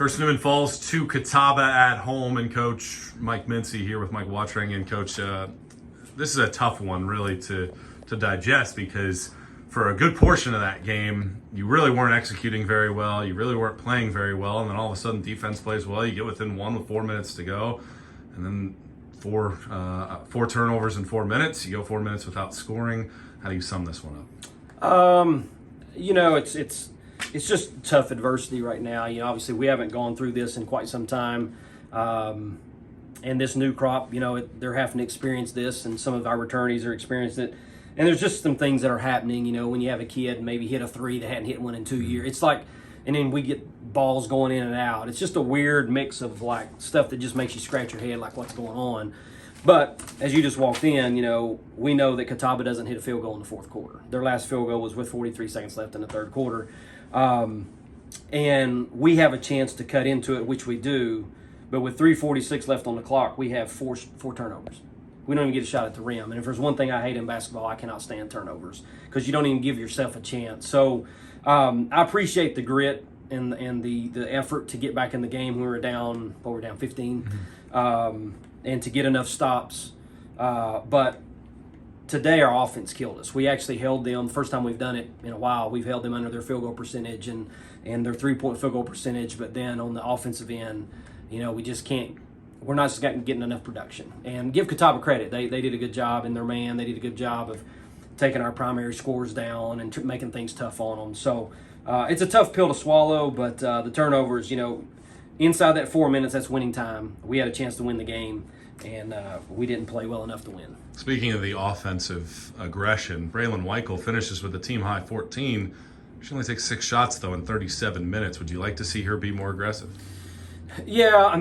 Carson-Newman falls to Catawba at home, and Coach Mike Mincey here with Mike Watching. And Coach, this is a tough one really to digest, because for a good portion of that game, you really weren't executing very well. You really weren't playing very well. And then all of a sudden defense plays well. You get within one with 4 minutes to go. And then four turnovers in 4 minutes. You go 4 minutes without scoring. How do you sum this one up? It's just tough adversity right now. Obviously we haven't gone through this in quite some time. And this new crop, they're having to experience this, and some of our returnees are experiencing it. And there's just some things that are happening, when you have a kid and maybe hit a three that hadn't hit one in 2 years. It's like, and then we get balls going in and out. It's just a weird mix of like stuff that just makes you scratch your head, like what's going on. But as you just walked in, we know that Catawba doesn't hit a field goal in the fourth quarter. Their last field goal was with 43 seconds left in the third quarter. And we have a chance to cut into it, which we do. But with 3:46 left on the clock, we have four turnovers. We don't even get a shot at the rim. And if there's one thing I hate in basketball, I cannot stand turnovers, because you don't even give yourself a chance. So I appreciate the grit and the effort to get back in the game. We were down 15, and to get enough stops. But today our offense killed us. We actually held them, the first time we've done it in a while, we've held them under their field goal percentage and their 3-point field goal percentage. But then on the offensive end, we just can't. We're not just getting enough production. And give Catawba credit. They did a good job in their man. They did a good job of taking our primary scores down and making things tough on them. So it's a tough pill to swallow, but the turnovers, inside that 4 minutes, that's winning time. We had a chance to win the game, and we didn't play well enough to win. Speaking of the offensive aggression, Braylon Weichel finishes with a team-high 14. She only takes 6 shots, though, in 37 minutes. Would you like to see her be more aggressive? Yeah,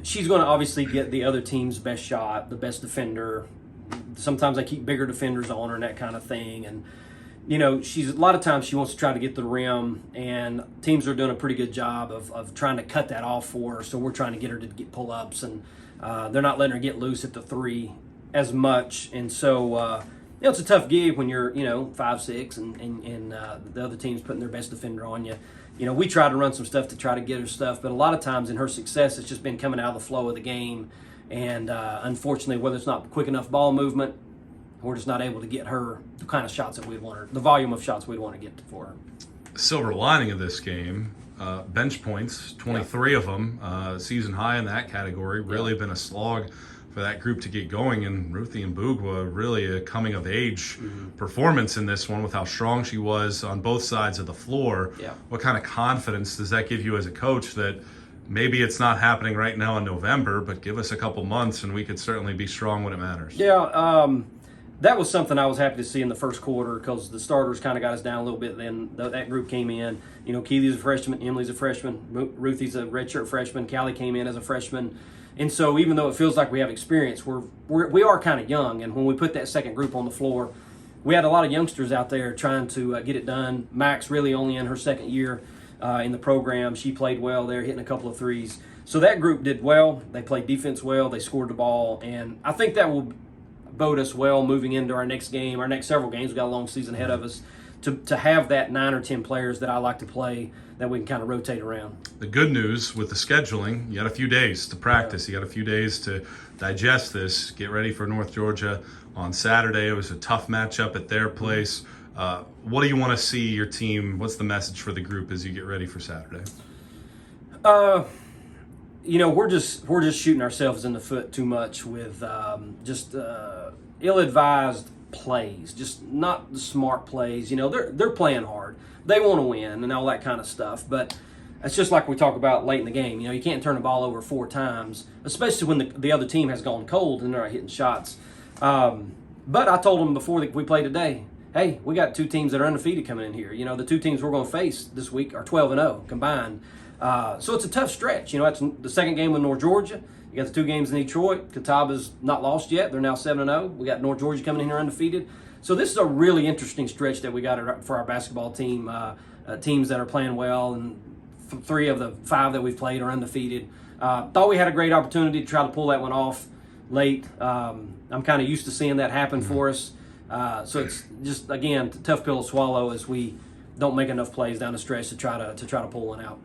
she's going to obviously get the other team's best shot, the best defender. Sometimes I keep bigger defenders on her and that kind of thing. And, a lot of times she wants to try to get the rim, and teams are doing a pretty good job of trying to cut that off for her. So we're trying to get her to get pull-ups, and they're not letting her get loose at the three as much. And so, it's a tough gig when you're, 5'6", and the other team's putting their best defender on you. We try to run some stuff to try to get her stuff, but a lot of times in her success, it's just been coming out of the flow of the game. And unfortunately, whether it's not quick enough ball movement, we're just not able to get her the kind of shots that we'd want her, the volume of shots we'd want to get for her. Silver lining of this game, bench points, 23 of them, season high in that category. Really been a slog for that group to get going, and Ruthie and Boogwa, really a coming-of-age performance in this one with how strong she was on both sides of the floor. Yeah. What kind of confidence does that give you as a coach that maybe it's not happening right now in November, but give us a couple months and we could certainly be strong when it matters? Yeah, that was something I was happy to see in the first quarter, because the starters kind of got us down a little bit. Then that group came in. Keely's a freshman, Emily's a freshman, Ruthie's a redshirt freshman, Callie came in as a freshman. And so even though it feels like we have experience, we are kind of young. And when we put that second group on the floor, we had a lot of youngsters out there trying to get it done. Max really only in her second year in the program. She played well there, hitting a couple of threes. So that group did well. They played defense well. They scored the ball. And I think that will bode us well moving into our next game, our next several games. We've got a long season ahead of us. To have that 9 or 10 players that I like to play, that we can kind of rotate around. The good news with the scheduling, you got a few days to practice. You got a few days to digest this, get ready for North Georgia on Saturday. It was a tough matchup at their place. What do you want to see your team? What's the message for the group as you get ready for Saturday? We're just shooting ourselves in the foot too much with ill-advised plays, just not the smart plays. They're playing hard. They want to win and all that kind of stuff. But it's just like we talk about late in the game. You can't turn the ball over 4 times, especially when the other team has gone cold and they're not hitting shots. But I told them before we played today, hey, we got 2 teams that are undefeated coming in here. The 2 teams we're going to face this week are 12-0 combined. So it's a tough stretch. It's the second game with North Georgia. You got the 2 games in Detroit. Catawba's not lost yet. They're now 7-0. We got North Georgia coming in here undefeated. So this is a really interesting stretch that we got for our basketball team. Teams that are playing well, and 3 of the 5 that we've played are undefeated. Thought we had a great opportunity to try to pull that one off late. I'm kind of used to seeing that happen for us. So it's just, again, a tough pill to swallow as we don't make enough plays down the stretch to try to pull one out.